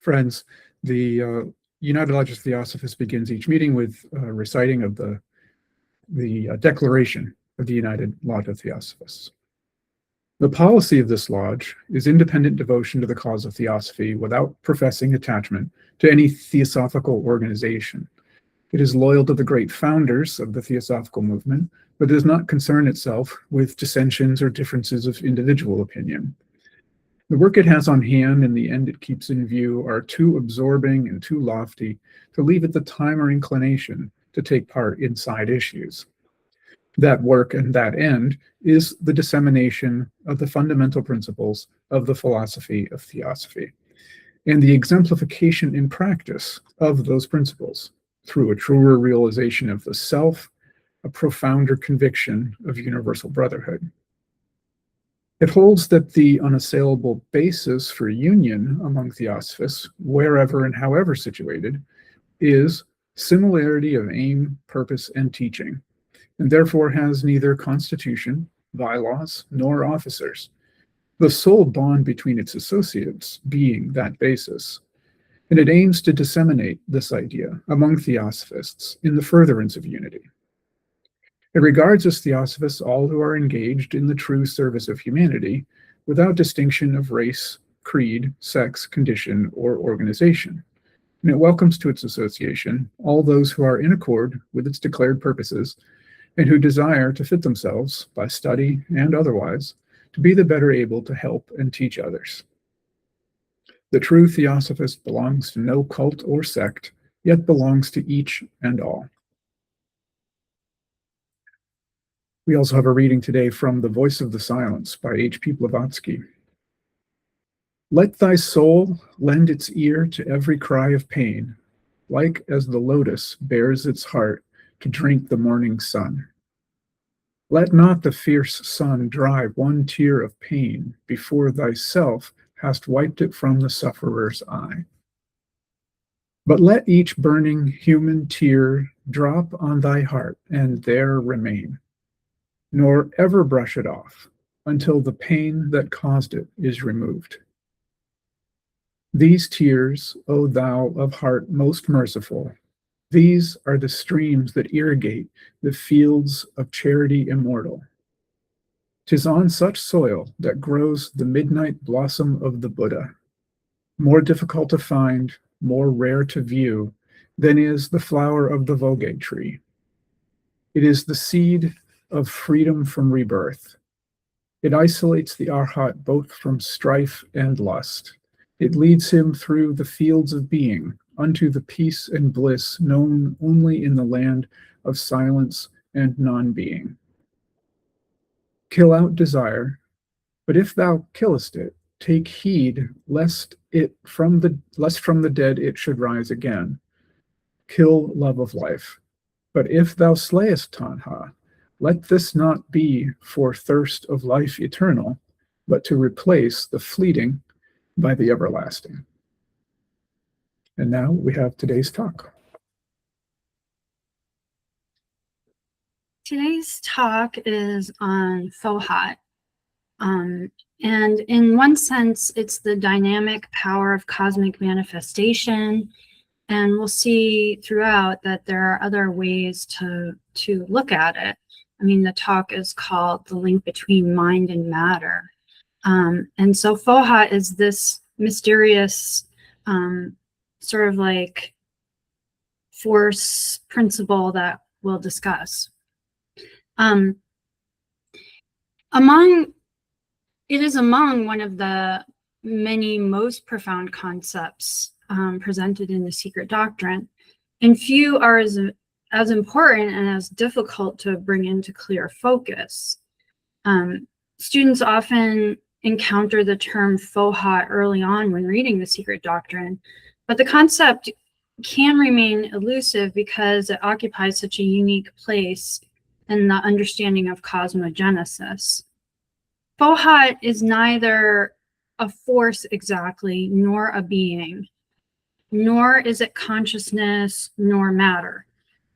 Friends, the United Lodge of Theosophists begins each meeting with reciting of the Declaration of the United Lodge of Theosophists. The policy of this lodge is independent devotion to the cause of theosophy without professing attachment to any theosophical organization. It is loyal to the great founders of the theosophical movement, but does not concern itself with dissensions or differences of individual opinion. The work it has on hand and the end it keeps in view are too absorbing and too lofty to leave it the time or inclination to take part in side issues. That work and that end is the dissemination of the fundamental principles of the philosophy of theosophy and the exemplification in practice of those principles through a truer realization of the self, a profounder conviction of universal brotherhood. It holds that the unassailable basis for union among theosophists, wherever and however situated, is similarity of aim, purpose, and teaching, and therefore has neither constitution, bylaws, nor officers, the sole bond between its associates being that basis. And it aims to disseminate this idea among theosophists in the furtherance of unity. It regards as theosophists all who are engaged in the true service of humanity without distinction of race, creed, sex, condition, or organization. And it welcomes to its association all those who are in accord with its declared purposes and who desire to fit themselves, by study and otherwise, to be the better able to help and teach others. The true theosophist belongs to no cult or sect, yet belongs to each and all. We also have a reading today from The Voice of the Silence by H.P. Blavatsky. Let thy soul lend its ear to every cry of pain, like as the lotus bears its heart to drink the morning sun. Let not the fierce sun dry one tear of pain before thyself hast wiped it from the sufferer's eye. But let each burning human tear drop on thy heart and there remain, nor ever brush it off until the pain that caused it is removed. These tears, O thou of heart most merciful, these are the streams that irrigate the fields of charity immortal. 'Tis on such soil that grows the midnight blossom of the Buddha, more difficult to find, more rare to view, than is the flower of the Voge tree. It is the seed of freedom from rebirth. It isolates the Arhat both from strife and lust. It leads him through the fields of being unto the peace and bliss known only in the land of silence and non-being. Kill out desire, but if thou killest it, take heed lest from the dead it should rise again. Kill love of life. But if thou slayest Tanha, let this not be for thirst of life eternal, but to replace the fleeting by the everlasting. And now we have today's talk. Today's talk is on Fohat. And in one sense, it's the dynamic power of cosmic manifestation. And we'll see throughout that there are other ways to look at it. I mean, the talk is called The Link Between Mind and Matter. And so Fohat is this mysterious sort of like force principle that we'll discuss. It is among one of the many most profound concepts presented in the Secret Doctrine, and few are as important and as difficult to bring into clear focus. Students often encounter the term Fohat early on when reading the Secret Doctrine, but the concept can remain elusive because it occupies such a unique place in the understanding of cosmogenesis. Fohat is neither a force exactly, nor a being, nor is it consciousness, nor matter.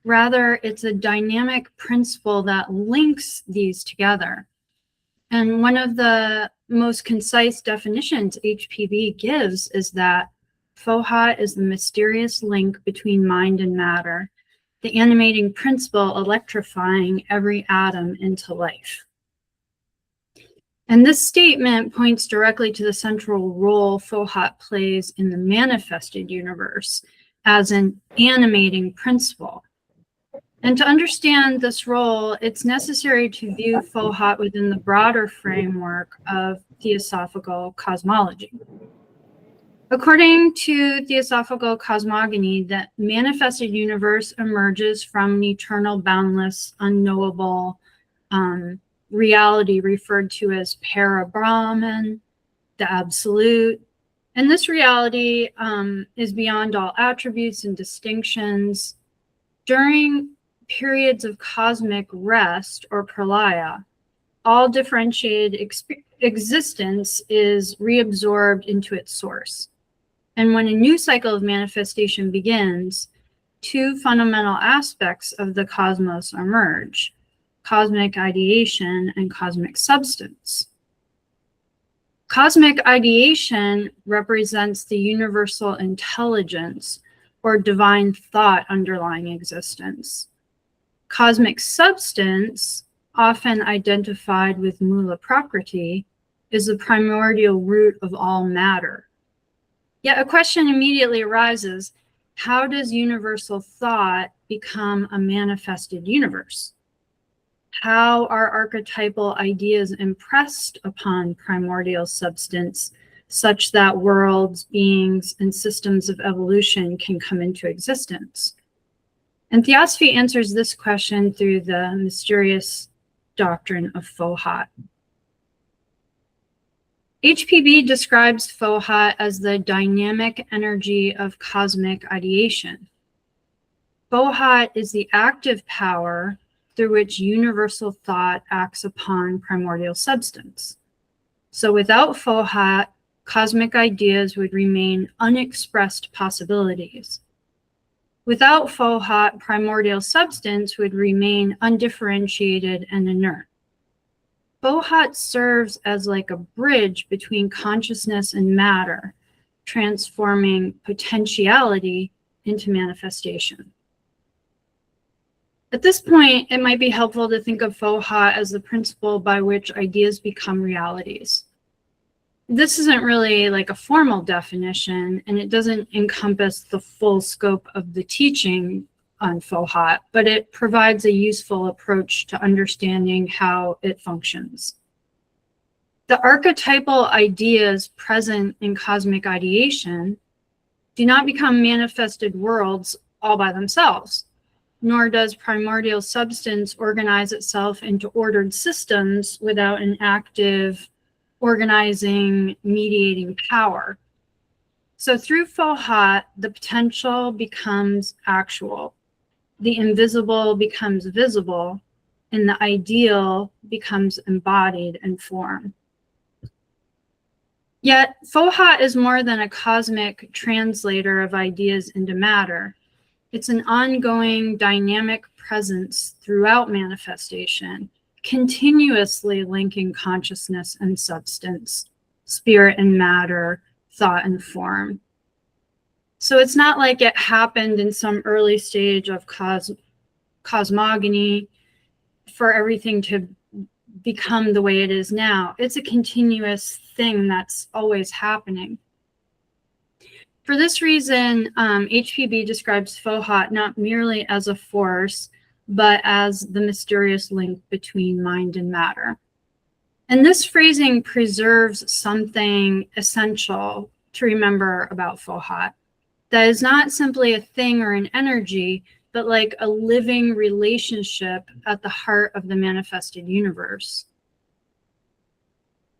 Rather, it's a dynamic principle that links these together. And one of the most concise definitions HPB gives is that Fohat is the mysterious link between mind and matter, the animating principle electrifying every atom into life. And this statement points directly to the central role Fohat plays in the manifested universe as an animating principle. And to understand this role, it's necessary to view Fohat within the broader framework of theosophical cosmology. According to theosophical cosmogony, the manifested universe emerges from an eternal, boundless, unknowable reality referred to as para-Brahman, the absolute. And this reality is beyond all attributes and distinctions. During periods of cosmic rest or pralaya, all differentiated existence is reabsorbed into its source. And when a new cycle of manifestation begins, two fundamental aspects of the cosmos emerge: cosmic ideation and cosmic substance. Cosmic ideation represents the universal intelligence or divine thought underlying existence. Cosmic substance, often identified with Mula Prakriti, is the primordial root of all matter. Yet a question immediately arises: how does universal thought become a manifested universe? How are archetypal ideas impressed upon primordial substance such that worlds, beings, and systems of evolution can come into existence? And Theosophy answers this question through the mysterious doctrine of Fohat. HPB describes Fohat as the dynamic energy of cosmic ideation. Fohat is the active power through which universal thought acts upon primordial substance. So without Fohat, cosmic ideas would remain unexpressed possibilities. Without Fohat, primordial substance would remain undifferentiated and inert. Fohat serves as like a bridge between consciousness and matter, transforming potentiality into manifestation. At this point, it might be helpful to think of Fohat as the principle by which ideas become realities. This isn't really like a formal definition, and it doesn't encompass the full scope of the teaching on Fohat, but it provides a useful approach to understanding how it functions. The archetypal ideas present in cosmic ideation do not become manifested worlds all by themselves, nor does primordial substance organize itself into ordered systems without an active, organizing, mediating power. So through Fohat, the potential becomes actual, the invisible becomes visible, and the ideal becomes embodied in form. Yet, Fohat is more than a cosmic translator of ideas into matter. It's an ongoing dynamic presence throughout manifestation, continuously linking consciousness and substance, spirit and matter, thought and form. So it's not like it happened in some early stage of cosmogony for everything to become the way it is now. It's a continuous thing that's always happening. For this reason, HPB describes Fohat not merely as a force, but as the mysterious link between mind and matter. And this phrasing preserves something essential to remember about Fohat. That is not simply a thing or an energy, but like a living relationship at the heart of the manifested universe.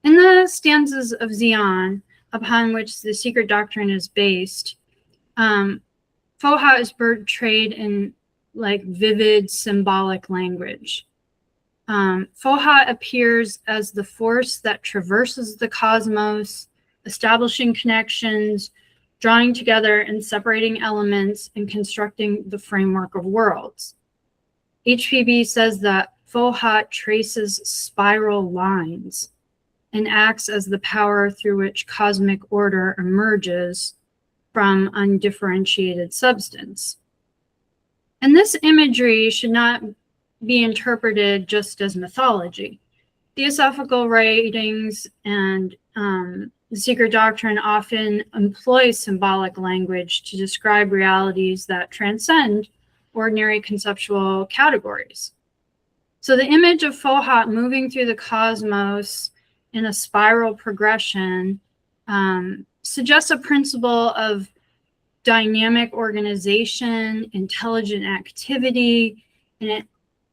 In the stanzas of Xian, upon which the secret doctrine is based, Fohat is portrayed in like vivid symbolic language. Fohat appears as the force that traverses the cosmos, establishing connections, drawing together and separating elements, and constructing the framework of worlds. HPB says that Fohat traces spiral lines and acts as the power through which cosmic order emerges, from undifferentiated substance. And this imagery should not be interpreted just as mythology. Theosophical writings and the secret doctrine often employs symbolic language to describe realities that transcend ordinary conceptual categories. So the image of Fohat moving through the cosmos in a spiral progression suggests a principle of dynamic organization, intelligent activity, and it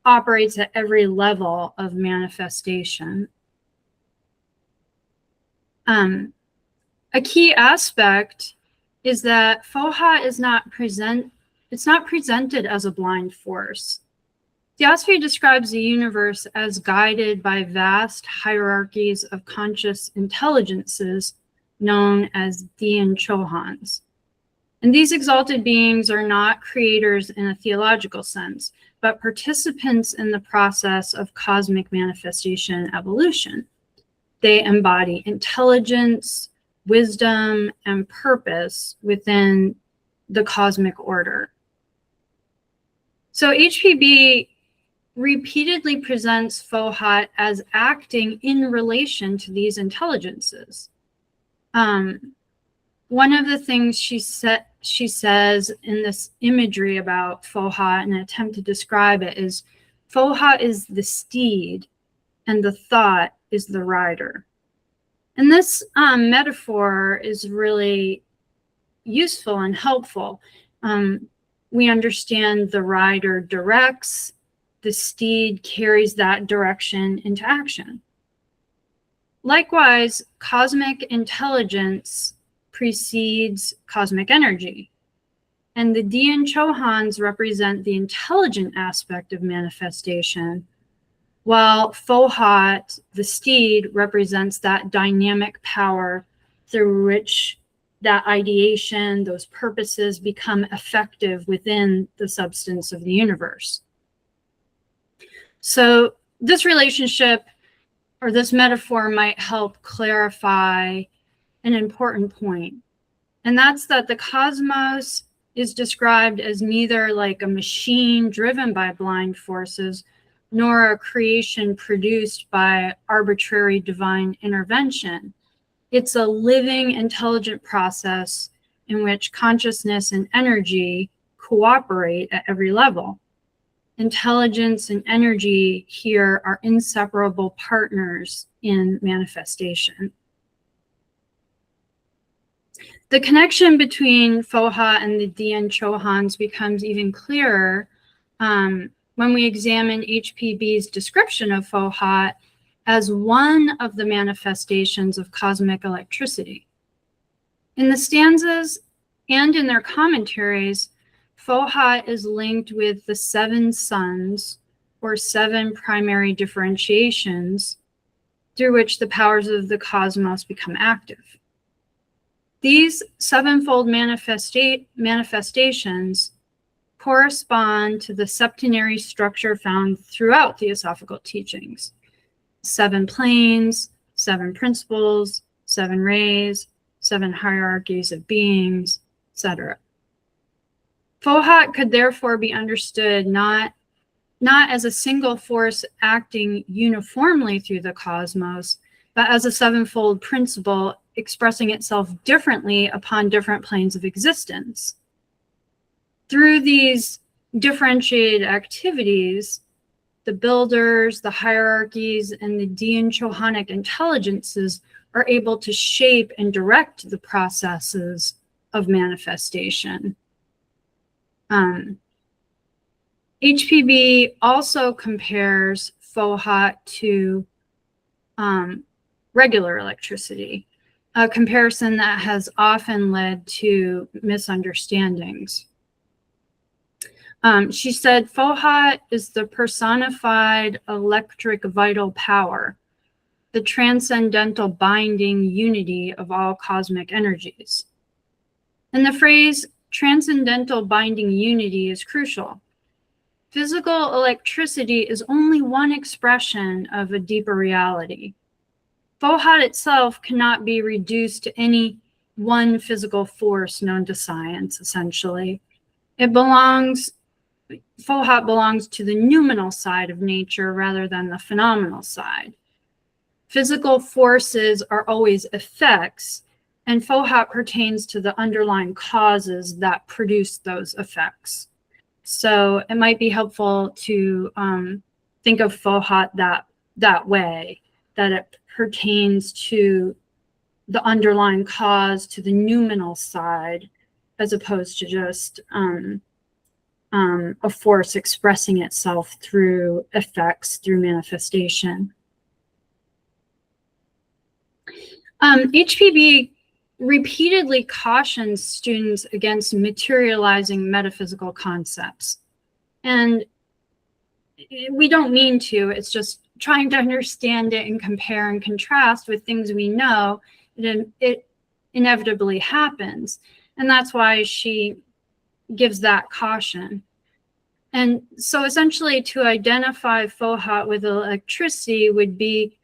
operates at every level of manifestation. A key aspect is that Fohat is not presented as a blind force. Theosophy describes the universe as guided by vast hierarchies of conscious intelligences known as Dian Chohans. And these exalted beings are not creators in a theological sense, but participants in the process of cosmic manifestation and evolution. They embody intelligence, wisdom, and purpose within the cosmic order. So HPB repeatedly presents Fohat as acting in relation to these intelligences. One of the things she says in this imagery about Fohat, in an attempt to describe it, is Fohat is the steed and the thought is the rider. And this metaphor is really useful and helpful. We understand the rider directs, the steed carries that direction into action. Likewise, cosmic intelligence precedes cosmic energy. And the Dian Chohans represent the intelligent aspect of manifestation, while Fohat, the steed, represents that dynamic power through which that ideation, those purposes become effective within the substance of the universe. So this relationship or this metaphor might help clarify an important point. And that's that the cosmos is described as neither like a machine driven by blind forces, nor a creation produced by arbitrary divine intervention. It's a living, intelligent process in which consciousness and energy cooperate at every level. Intelligence and energy here are inseparable partners in manifestation. The connection between Fohat and the Dian Chohans becomes even clearer when we examine HPB's description of Fohat as one of the manifestations of cosmic electricity. In the stanzas and in their commentaries, Fohat is linked with the 7 suns, or 7 primary differentiations, through which the powers of the cosmos become active. These 7-fold manifestations correspond to the septenary structure found throughout theosophical teachings. 7 planes, 7 principles, 7 rays, 7 hierarchies of beings, etc. Fohat could therefore be understood not as a single force acting uniformly through the cosmos, but as a 7-fold principle expressing itself differently upon different planes of existence. Through these differentiated activities, the builders, the hierarchies, and the Dian Chohanic intelligences are able to shape and direct the processes of manifestation. HPB also compares Fohat to regular electricity, a comparison that has often led to misunderstandings. She said, Fohat is the personified electric vital power, the transcendental binding unity of all cosmic energies. And the phrase transcendental binding unity is crucial. Physical electricity is only one expression of a deeper reality. Fohat itself cannot be reduced to any one physical force known to science, essentially. Fohat belongs to the noumenal side of nature rather than the phenomenal side. Physical forces are always effects, and Fohat pertains to the underlying causes that produce those effects. So it might be helpful to think of Fohat that way, that it pertains to the underlying cause, to the noumenal side, as opposed to just a force expressing itself through effects, through manifestation. HPB repeatedly cautions students against materializing metaphysical concepts. And we don't mean to, it's just trying to understand it and compare and contrast with things we know. It inevitably happens. And that's why she gives that caution. And so essentially to identify Fohat with electricity would be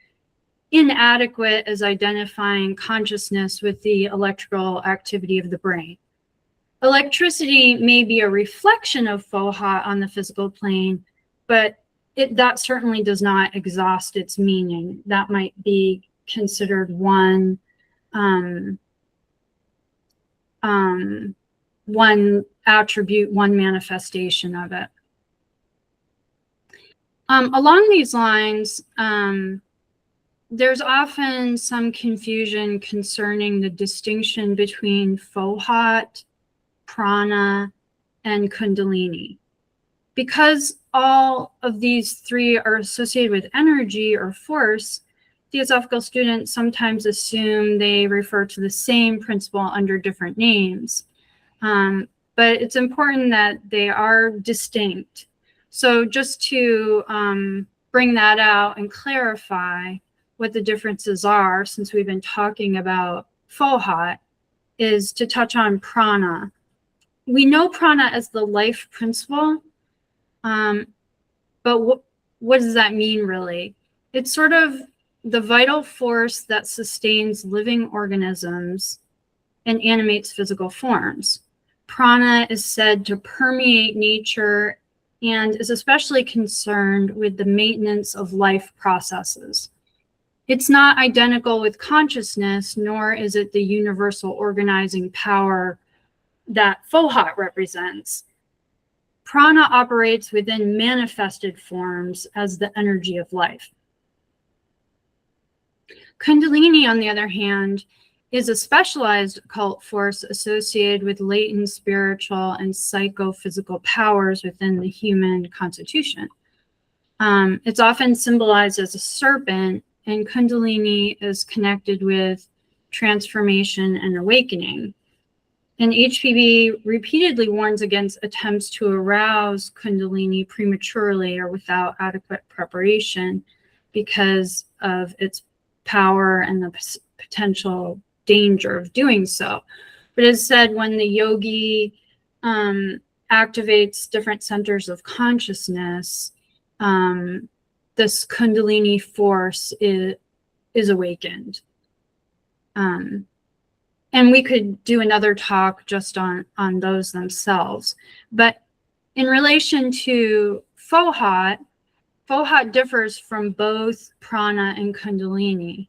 inadequate as identifying consciousness with the electrical activity of the brain. Electricity may be a reflection of Fohat on the physical plane, but that certainly does not exhaust its meaning. That might be considered one attribute, one manifestation of it. Along these lines, there's often some confusion concerning the distinction between Fohat, prana, and kundalini. Because all of these three are associated with energy or force, Theosophical students sometimes assume they refer to the same principle under different names. But it's important that they are distinct. So just to bring that out and clarify what the differences are, since we've been talking about Fohat, is to touch on prana. We know prana as the life principle, but what does that mean really? It's sort of the vital force that sustains living organisms and animates physical forms. Prana is said to permeate nature and is especially concerned with the maintenance of life processes. It's not identical with consciousness, nor is it the universal organizing power that Fohat represents. Prana operates within manifested forms as the energy of life. Kundalini, on the other hand, is a specialized occult force associated with latent spiritual and psychophysical powers within the human constitution. It's often symbolized as a serpent, and Kundalini is connected with transformation and awakening. And HPB repeatedly warns against attempts to arouse Kundalini prematurely or without adequate preparation because of its power and the potential danger of doing so. But as said, when the yogi activates different centers of consciousness, this Kundalini force is awakened. And we could do another talk just on those themselves. But in relation to Fohat, Fohat differs from both prana and Kundalini.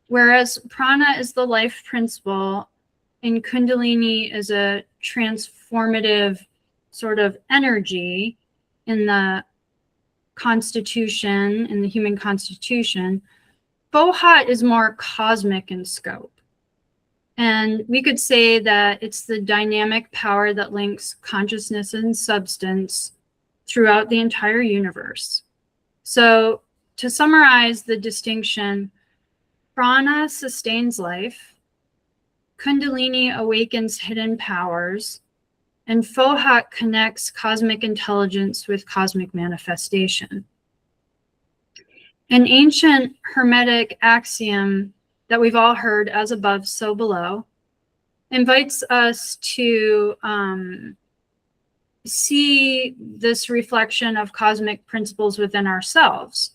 Whereas prana is the life principle and Kundalini is a transformative sort of energy in the constitution, in the human constitution, Fohat is more cosmic in scope. And we could say that it's the dynamic power that links consciousness and substance throughout the entire universe. So to summarize the distinction, prana sustains life, Kundalini awakens hidden powers, and Fohat connects cosmic intelligence with cosmic manifestation. An ancient Hermetic axiom that we've all heard, as above, so below, invites us to see this reflection of cosmic principles within ourselves.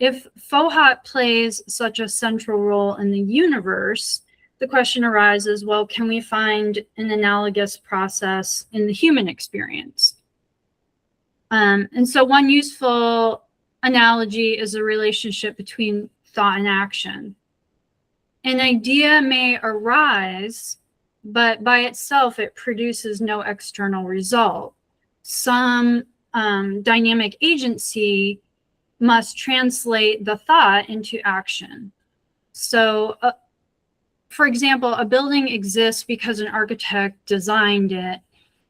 If Fohat plays such a central role in the universe, the question arises, well, can we find an analogous process in the human experience? And so one useful analogy is a relationship between thought and action. An idea may arise, but by itself, it produces no external result. Some dynamic agency must translate the thought into action. So, for example, a building exists because an architect designed it,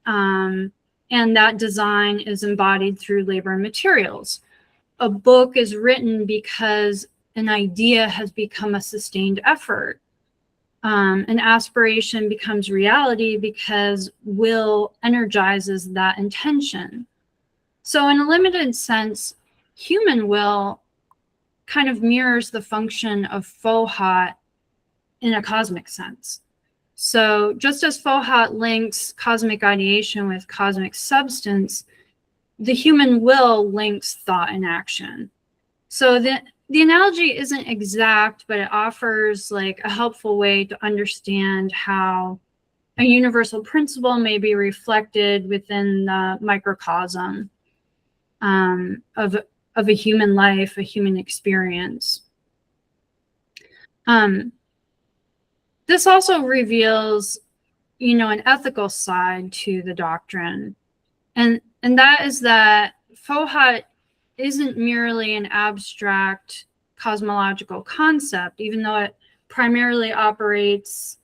and that design is embodied through labor and materials. A book is written because an idea has become a sustained effort. An aspiration becomes reality because will energizes that intention. So in a limited sense, human will kind of mirrors the function of Fohat in a cosmic sense. So just as Fohat links cosmic ideation with cosmic substance, the human will links thought and action. So the analogy isn't exact, but it offers like a helpful way to understand how a universal principle may be reflected within the microcosm of a human life, a human experience. This also reveals, an ethical side to the doctrine. And that is that Fohat isn't merely an abstract cosmological concept, even though it primarily operates,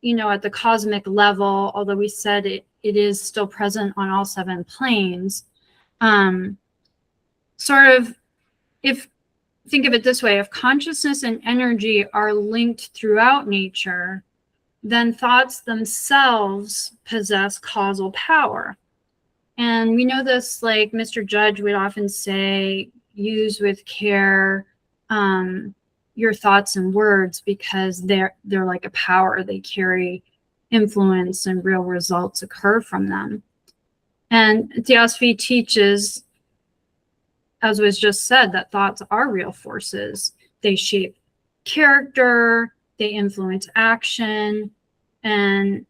at the cosmic level, although we said it is still present on all 7 planes. Think of it this way, if consciousness and energy are linked throughout nature, then thoughts themselves possess causal power. And we know this, like Mr. Judge would often say, use with care your thoughts and words, because they're like a power. They carry influence and real results occur from them. And Theosophy teaches, as was just said, that thoughts are real forces. They shape character, they influence action, and,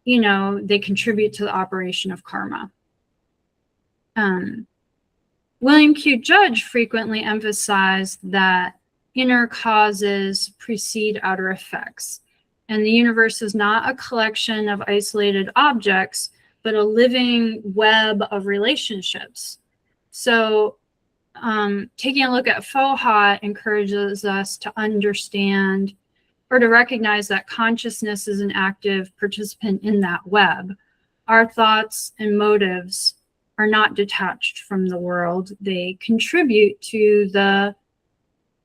they contribute to the operation of karma. William Q. Judge frequently emphasized that inner causes precede outer effects, and the universe is not a collection of isolated objects, but a living web of relationships. So taking a look at Fohat encourages us to understand or to recognize that consciousness is an active participant in that web. Our thoughts and motives are not detached from the world. They contribute to the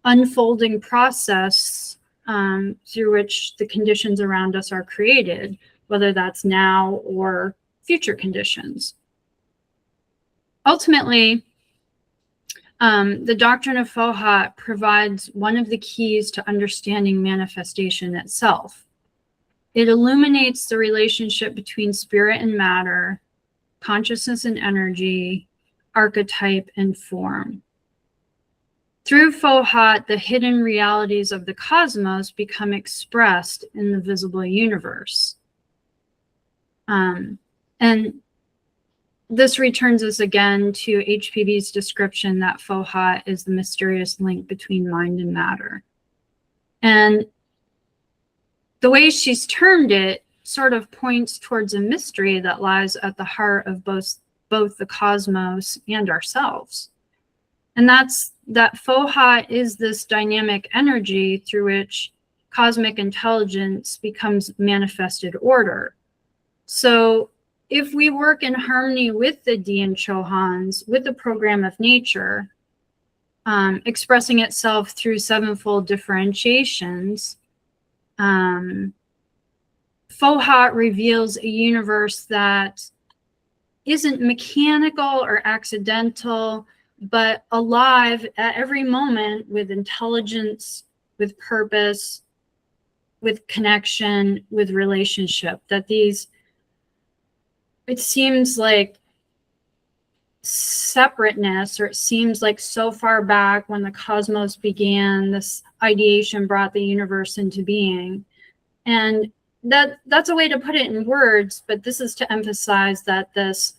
unfolding process through which the conditions around us are created, whether that's now or future conditions. Ultimately, the doctrine of Fohat provides one of the keys to understanding manifestation itself. It illuminates the relationship between spirit and matter, consciousness and energy, archetype and form. Through Fohat, the hidden realities of the cosmos become expressed in the visible universe. And this returns us again to HPB's description that Fohat is the mysterious link between mind and matter. And the way she's termed it sort of points towards a mystery that lies at the heart of both the cosmos and ourselves. And that's that Fohat is this dynamic energy through which cosmic intelligence becomes manifested order. So if we work in harmony with the Dian Chohans, with the program of nature, expressing itself through 7-fold differentiations, Fohat reveals a universe that isn't mechanical or accidental, but alive at every moment with intelligence, with purpose, with connection, with relationship. That it seems like separateness, or it seems like so far back when the cosmos began, this ideation brought the universe into being. And that's a way to put it in words, but this is to emphasize that this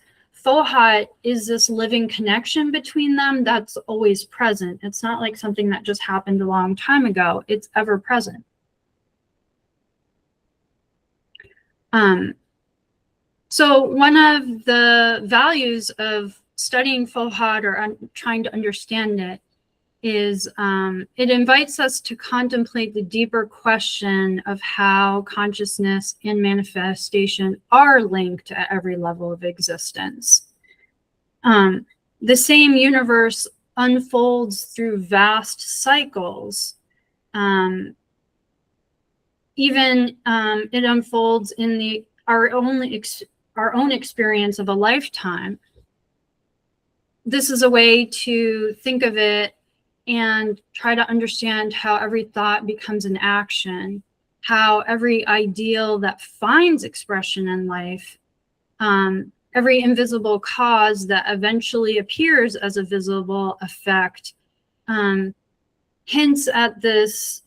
Fohat is this living connection between them that's always present. It's not like something that just happened a long time ago. It's ever present. So one of the values of studying Fohat or trying to understand it is it invites us to contemplate the deeper question of how consciousness and manifestation are linked at every level of existence. The same universe unfolds through vast cycles. Even it unfolds in our own experience of a lifetime. This is a way to think of it and try to understand how every thought becomes an action, how every ideal that finds expression in life, every invisible cause that eventually appears as a visible effect, hints at this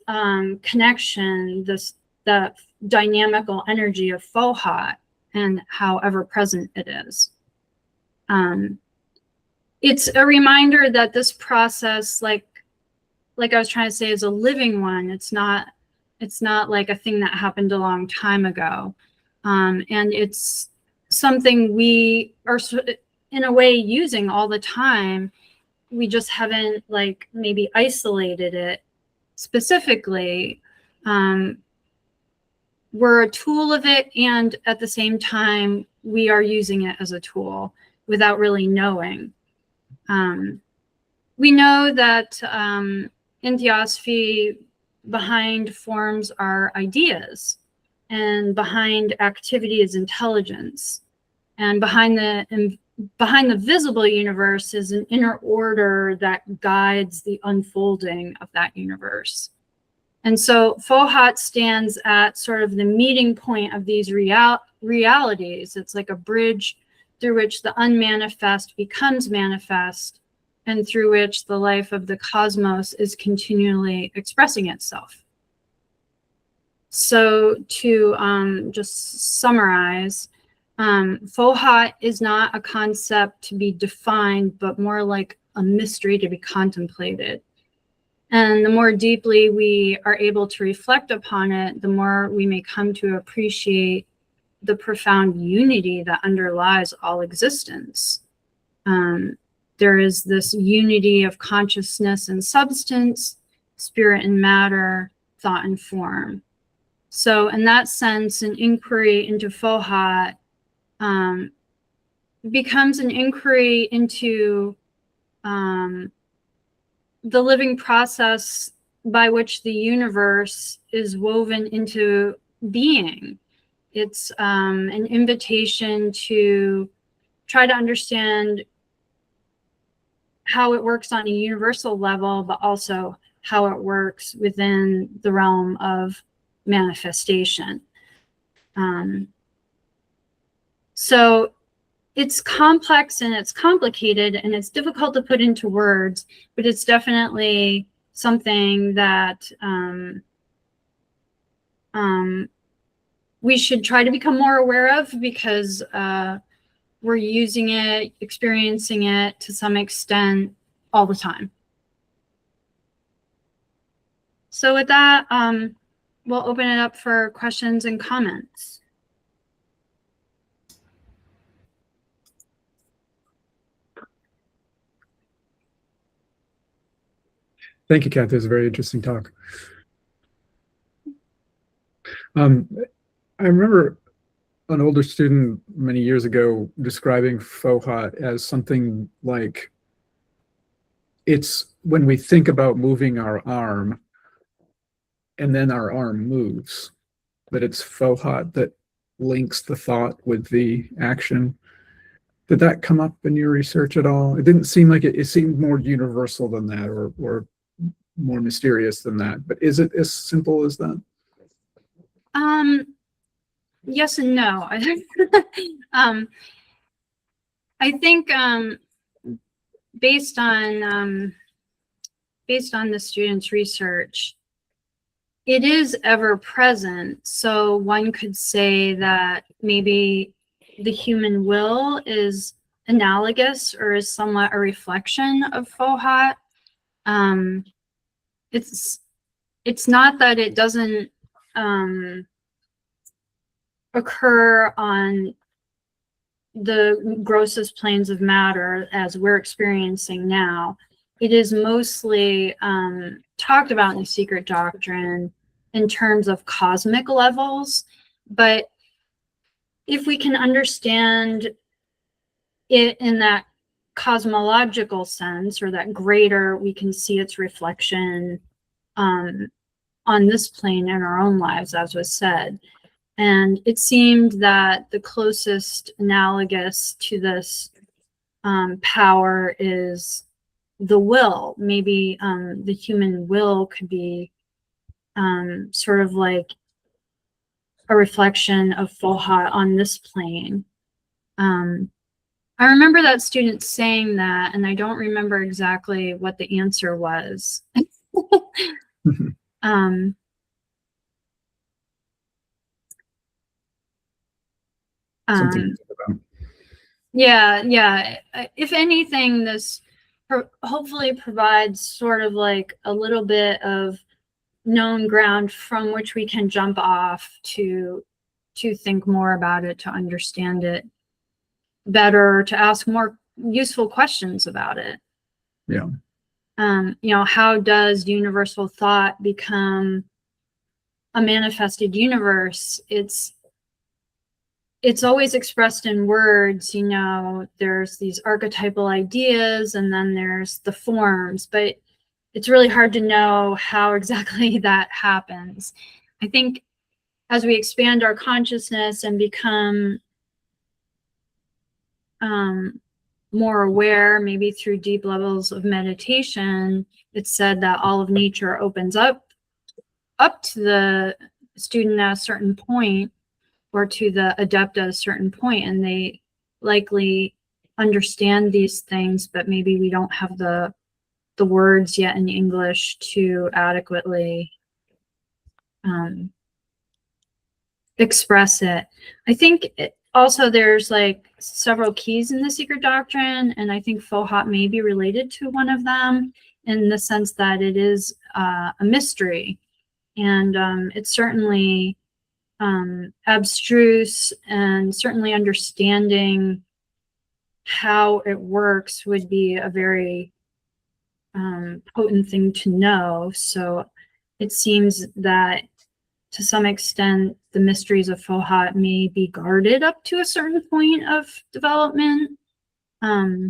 connection, the dynamical energy of Fohat and how ever present it is. It's a reminder that this process, like I was trying to say, is a living one. It's not like a thing that happened a long time ago. And it's something we are in a way using all the time. We just haven't like maybe isolated it specifically. We're a tool of it, and at the same time, we are using it as a tool without really knowing. We know that in Theosophy, behind forms are ideas, and behind activity is intelligence, and behind the visible universe is an inner order that guides the unfolding of that universe. And so Fohat stands at sort of the meeting point of these realities. It's like a bridge through which the unmanifest becomes manifest, and through which the life of the cosmos is continually expressing itself. So to just summarize, Fohat is not a concept to be defined, but more like a mystery to be contemplated. And the more deeply we are able to reflect upon it, the more we may come to appreciate the profound unity that underlies all existence. There is this unity of consciousness and substance, spirit and matter, thought and form. So in that sense, an inquiry into Fohat becomes an inquiry into the living process by which the universe is woven into being. It's an invitation to try to understand how it works on a universal level, but also how it works within the realm of manifestation. So it's complex and it's complicated and it's difficult to put into words, but it's definitely something that we should try to become more aware of, because we're using it, experiencing it to some extent all the time. So with that, we'll open it up for questions and comments. Thank you, Kathy. It was a very interesting talk. I remember an older student many years ago describing Fohat as something like, it's when we think about moving our arm and then our arm moves, that it's Fohat that links the thought with the action. Did that come up in your research at all? It didn't seem like it seemed more universal than that, or more mysterious than that. But is it as simple as that? Yes and no. I think based on the students' research, it is ever present. So one could say that maybe the human will is analogous or is somewhat a reflection of Fohat. It's not that it doesn't occur on the grossest planes of matter as we're experiencing now. It is mostly talked about in the secret doctrine in terms of cosmic levels, but if we can understand it in that cosmological sense, or that greater, we can see its reflection on this plane in our own lives, as was said. And it seemed that the closest analogous to this power is the will. Maybe the human will could be sort of like a reflection of Fohat on this plane. I remember that student saying that, and I don't remember exactly what the answer was. Something to think about. Yeah. If anything, this hopefully provides sort of like a little bit of known ground from which we can jump off to think more about it, to understand it better, to ask more useful questions about it. Yeah. How does universal thought become a manifested universe? It's always expressed in words. There's these archetypal ideas, and then there's the forms, but it's really hard to know how exactly that happens. I think as we expand our consciousness and become more aware, maybe through deep levels of meditation, it's said that all of nature opens up to the student at a certain point, or to the adept at a certain point, and they likely understand these things, but maybe we don't have the words yet in English to adequately express it. I think also there's like several keys in the secret doctrine, and I think Fohat may be related to one of them, in the sense that it is a mystery, and it's certainly abstruse, and certainly understanding how it works would be a very potent thing to know. So it seems that to some extent the mysteries of Fohat may be guarded up to a certain point of development. I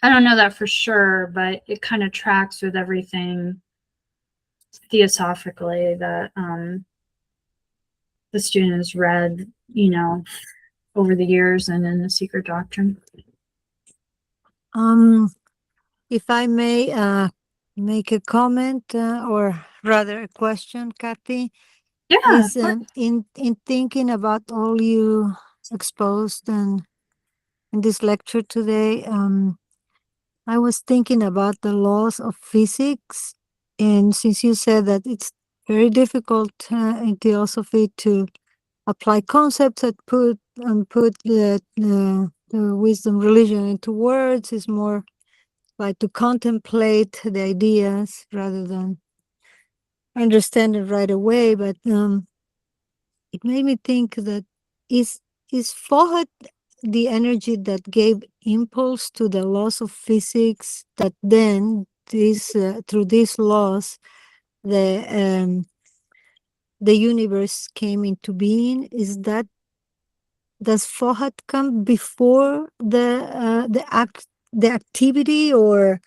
don't know that for sure, but it kind of tracks with everything theosophically that the student has read, over the years and in the secret doctrine. If I may make a comment, or rather a question, Kathy. Yeah. Is in thinking about all you exposed and in this lecture today, I was thinking about the laws of physics, and since you said that it's very difficult in theosophy to apply concepts that put the wisdom religion into words, is more like to contemplate the ideas rather than understand it right away. But it made me think that is Fohat the energy that gave impulse to the laws of physics, that then through these laws the universe came into being? Does Fohat come before the activity, or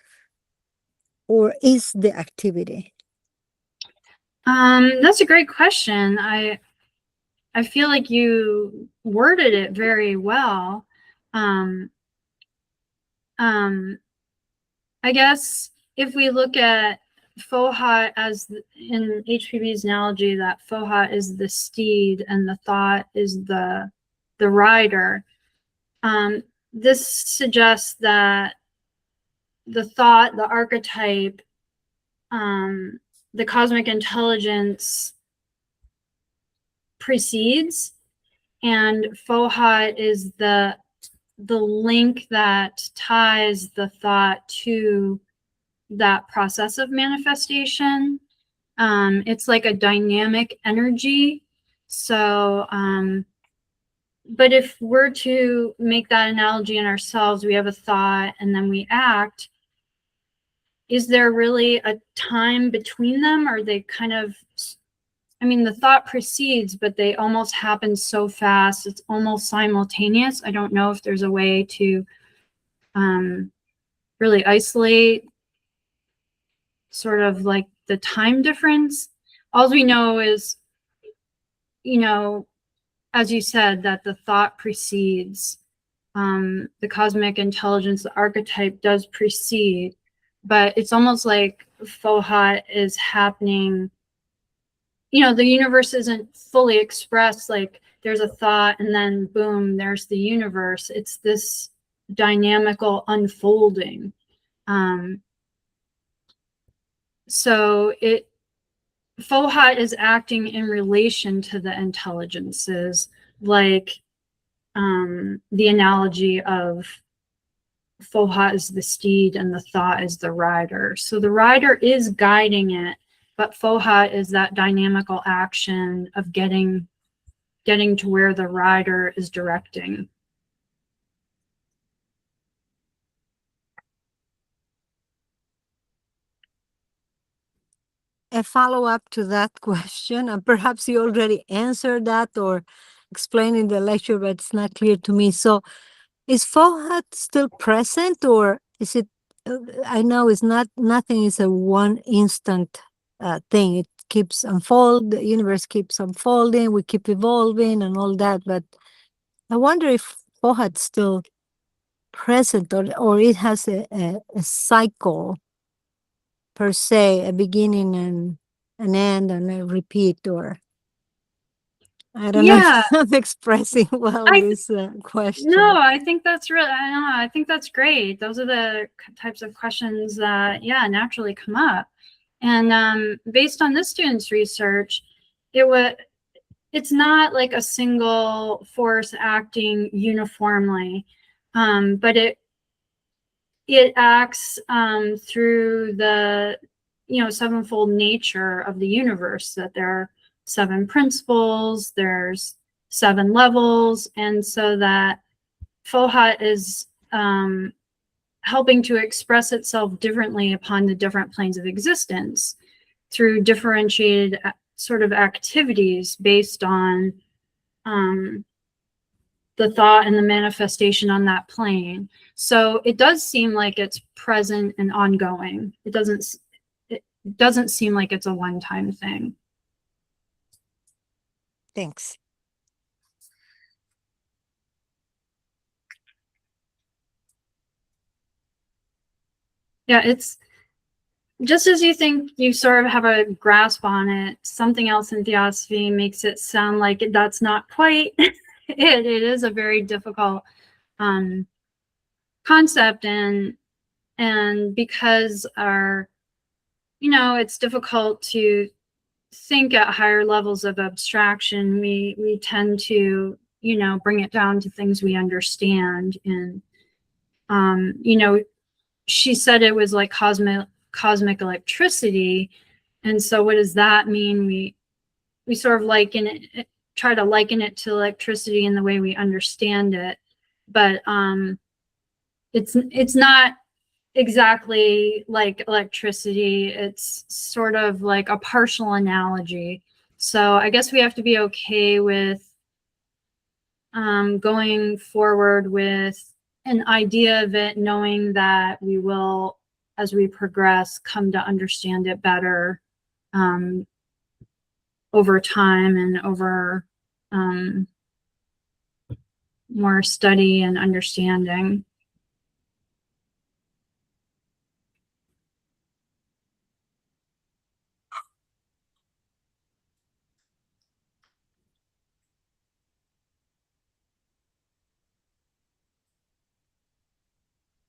is the activity? That's a great question. I feel like you worded it very well. I guess if we look at Fohat as in HPB's analogy, that Fohat is the steed and the thought is the rider. This suggests that the thought, the archetype, the cosmic intelligence precedes, and Fohat is the link that ties the thought to that process of manifestation. It's like a dynamic energy. So, but if we're to make that analogy in ourselves, we have a thought and then we act. Is there really a time between them? Or they kind of, I mean, the thought precedes, but they almost happen so fast. It's almost simultaneous. I don't know if there's a way to really isolate sort of like the time difference. All we know is, you know, as you said, that the thought precedes. The cosmic intelligence, the archetype does precede, but it's almost like Fohat is happening. You know, the universe isn't fully expressed, like there's a thought and then boom, there's the universe. It's this dynamical unfolding. So Fohat is acting in relation to the intelligences, like the analogy of Fohat is the steed and the thought is the rider. So the rider is guiding it, but Fohat is that dynamical action of getting to where the rider is directing. A follow-up to that question, and perhaps you already answered that or explained in the lecture, but it's not clear to me. So is Fohat still present, or is it, I know it's not, nothing is a one instant thing. It keeps the universe keeps unfolding, we keep evolving and all that, but I wonder if Fohat's still present, or it has a cycle per se, a beginning and an end and a repeat, or I don't know Yeah, if I'm expressing well I this question. no, I think that's really, I don't know, I think that's great. Those are the types of questions that, yeah, naturally come up. And based on this student's research, it's not like a single force acting uniformly, but it acts through the sevenfold nature of the universe, that there are 7 principles, there's 7 levels, and so that Fohat is helping to express itself differently upon the different planes of existence through differentiated sort of activities based on the thought and the manifestation on that plane. So it does seem like it's present and ongoing. It doesn't seem like it's a one-time thing. Thanks. Yeah, it's just as you think you sort of have a grasp on it, something else in Theosophy makes it sound like that's not quite it. It is a very difficult concept, and because it's difficult to think at higher levels of abstraction, we tend to bring it down to things we understand. And she said it was like cosmic electricity, and so what does that mean? We sort of try to liken it to electricity in the way we understand it, but it's not exactly like electricity. It's sort of like a partial analogy. So I guess we have to be okay with going forward with an idea of it, knowing that we will, as we progress, come to understand it better over time and over more study and understanding.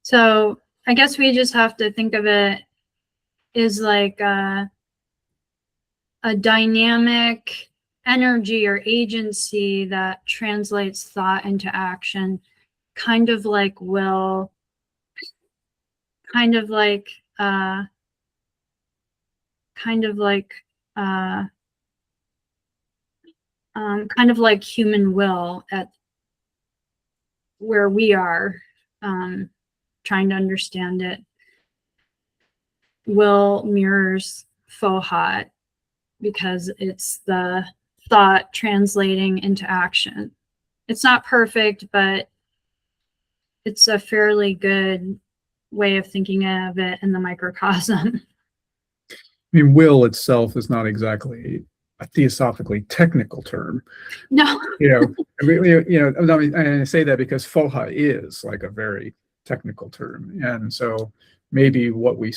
So I guess we just have to think of it as like a dynamic energy or agency that translates thought into action, kind of like will, kind of like human will at where we are trying to understand it. Will mirrors Fohat because it's the thought translating into action. It's not perfect, but it's a fairly good way of thinking of it in the microcosm. I mean, will itself is not exactly a theosophically technical term. No. I say that because Foha is like a very technical term, and so maybe what we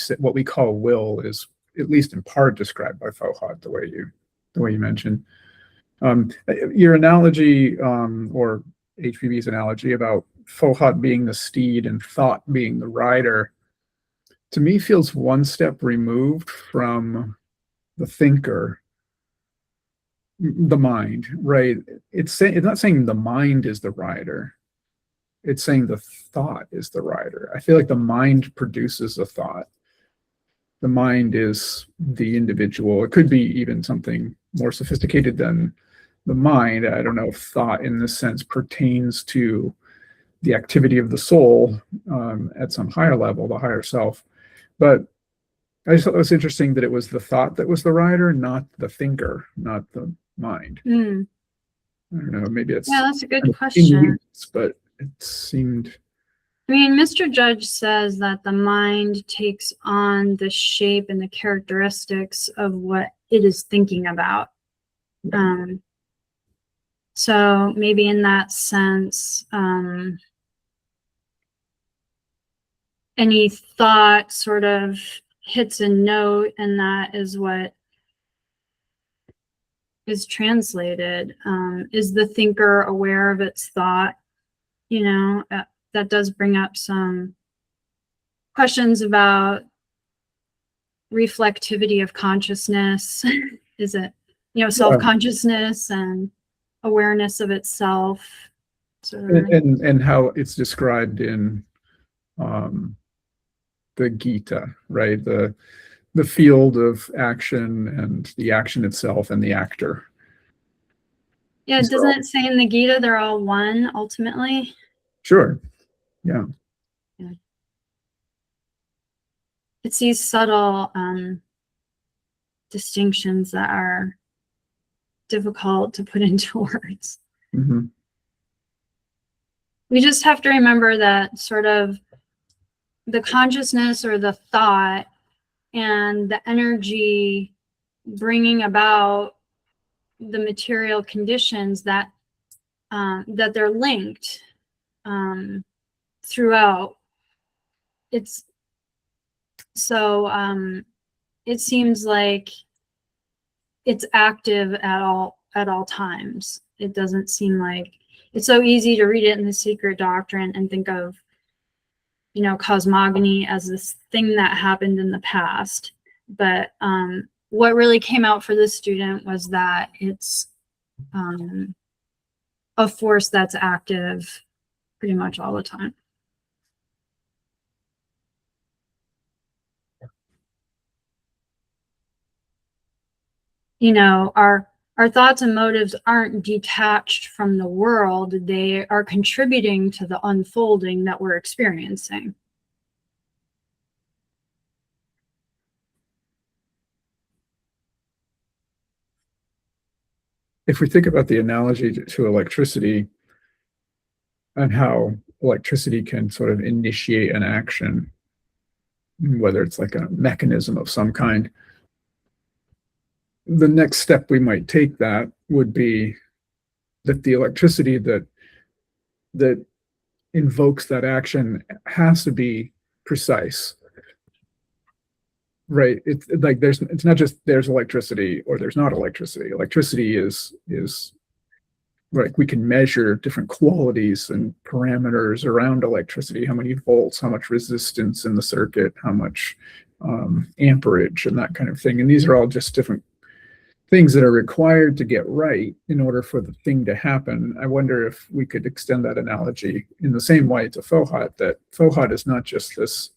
call will is at least in part described by Foha the way you mentioned. Your analogy, or HPB's analogy about Fohat being the steed and thought being the rider, to me feels one step removed from the thinker, the mind, right? It's not saying the mind is the rider. It's saying the thought is the rider. I feel like the mind produces a thought. The mind is the individual. It could be even something more sophisticated than the mind. I don't know if thought in this sense pertains to the activity of the soul at some higher level, the higher self. But I just thought it was interesting that it was the thought that was the rider, not the thinker, not the mind. I don't know, maybe it's... Yeah, that's a good question. But it seemed... I mean, Mr. Judge says that the mind takes on the shape and the characteristics of what it is thinking about. So maybe in that sense, any thought sort of hits a note, and that is what is translated. Is the thinker aware of its thought? That does bring up some questions about reflectivity of consciousness. Is it, self-consciousness and awareness of itself? And how it's described in the Gita, right? The field of action and the action itself and the actor. Yeah, doesn't it say in the Gita they're all one ultimately? Sure. Yeah. It's these subtle distinctions that are difficult to put into words. Mm-hmm. We just have to remember that sort of the consciousness or the thought and the energy bringing about the material conditions that they're linked throughout. It's so it seems like it's active at all times. It doesn't seem like it's so easy to read it in the Secret Doctrine and think of cosmogony as this thing that happened in the past. But what really came out for this student was that it's a force that's active pretty much all the time. Our thoughts and motives aren't detached from the world. They are contributing to the unfolding that we're experiencing. If we think about the analogy to electricity and how electricity can sort of initiate an action, whether it's like a mechanism of some kind, the next step we might take that would be that the electricity that invokes that action has to be precise, right? It's like it's not just there's electricity or there's not electricity. Electricity is like we can measure different qualities and parameters around electricity, how many volts, how much resistance in the circuit, how much amperage and that kind of thing. And these are all just different things that are required to get right in order for the thing to happen. I wonder if we could extend that analogy in the same way to Fohat, that Fohat is not just this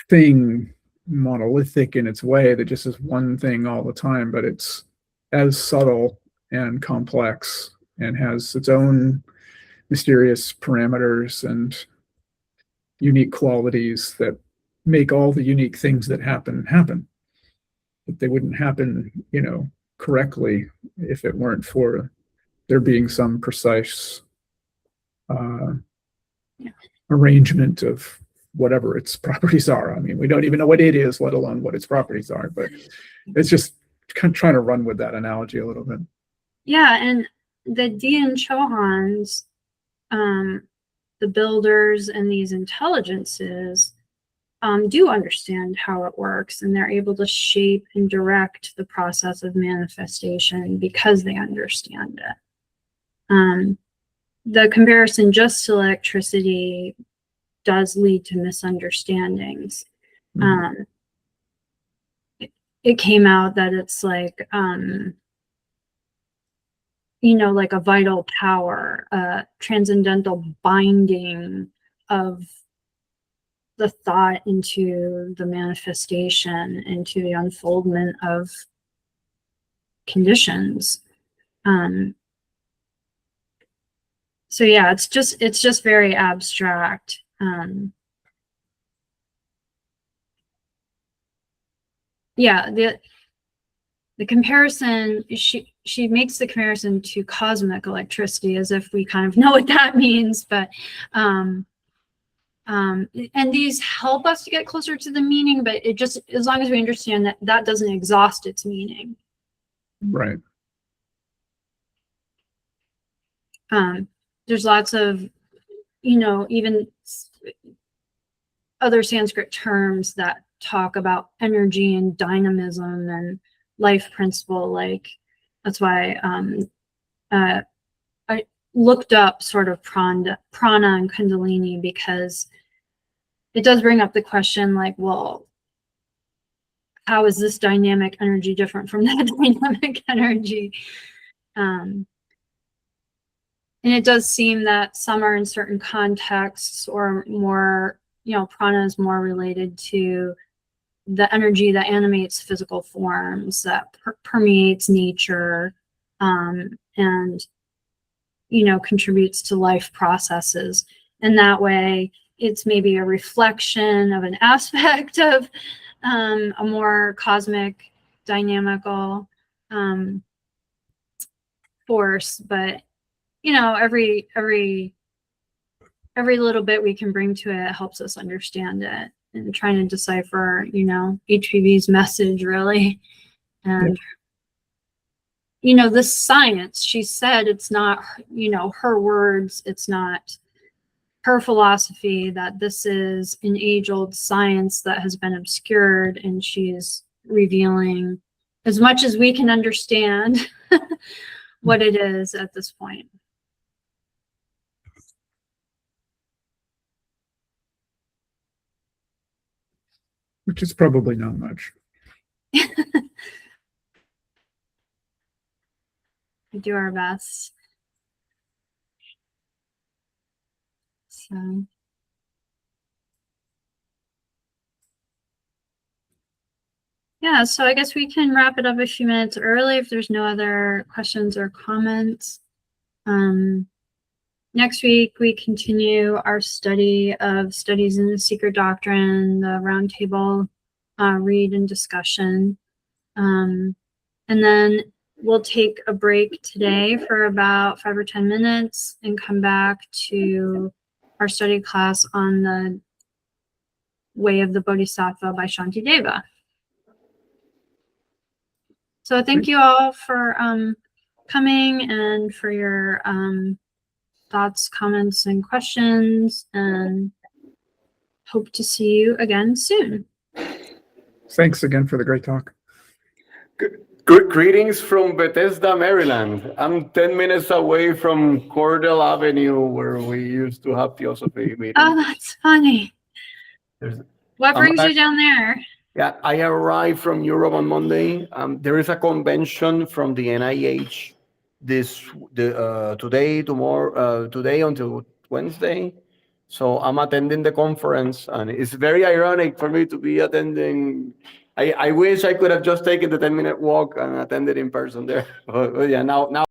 thing monolithic in its way that just is one thing all the time, but it's as subtle and complex and has its own mysterious parameters and unique qualities that make all the unique things that happen. But they wouldn't happen, correctly if it weren't for there being some precise arrangement of whatever its properties are. I mean, we don't even know what it is, let alone what its properties are, but it's just kind of trying to run with that analogy a little bit. Yeah, and the Dian Chohans, the builders and these intelligences do understand how it works, and they're able to shape and direct the process of manifestation because they understand it. The comparison just to electricity does lead to misunderstandings. Mhm. It came out that it's like, like a vital power, a transcendental binding of the thought into the manifestation, into the unfoldment of conditions. So yeah, it's just very abstract. Yeah, the comparison, she makes the comparison to cosmic electricity as if we kind of know what that means, but and these help us to get closer to the meaning, but it just, as long as we understand that that doesn't exhaust its meaning. Right. There's lots of, even other Sanskrit terms that talk about energy and dynamism and life principle. Like, that's why I looked up sort of prana and kundalini, because it does bring up the question, like, well, how is this dynamic energy different from that dynamic energy? And it does seem that some are in certain contexts, or more, prana is more related to the energy that animates physical forms, that permeates nature, and contributes to life processes. And that way, it's maybe a reflection of an aspect of a more cosmic, dynamical force. But every little bit we can bring to it helps us understand it, and trying to decipher, HPV's message, really. And this science, she said, it's not, her words, it's not her philosophy, that this is an age-old science that has been obscured, and she's revealing, as much as we can understand, what it is at this point. Which is probably not much. We do our best. So. Yeah, so I guess we can wrap it up a few minutes early if there's no other questions or comments. Next week, we continue our study of Studies in the Secret Doctrine, the roundtable read and discussion. And then we'll take a break today for about 5 or 10 minutes and come back to our study class on the Way of the Bodhisattva by Shantideva. So thank you all for coming, and for your thoughts, comments, and questions, and hope to see you again soon. Thanks again for the great talk. Good greetings from Bethesda, Maryland. I'm 10 minutes away from Cordell Avenue, where we used to have Theosophy meetings. Oh, that's funny. What brings you down there? Yeah, I arrived from Europe on Monday. There is a convention from the NIH today until Wednesday. So I'm attending the conference, and it's very ironic for me to be attending. I wish I could have just taken the 10-minute walk and attended in person there. But yeah, now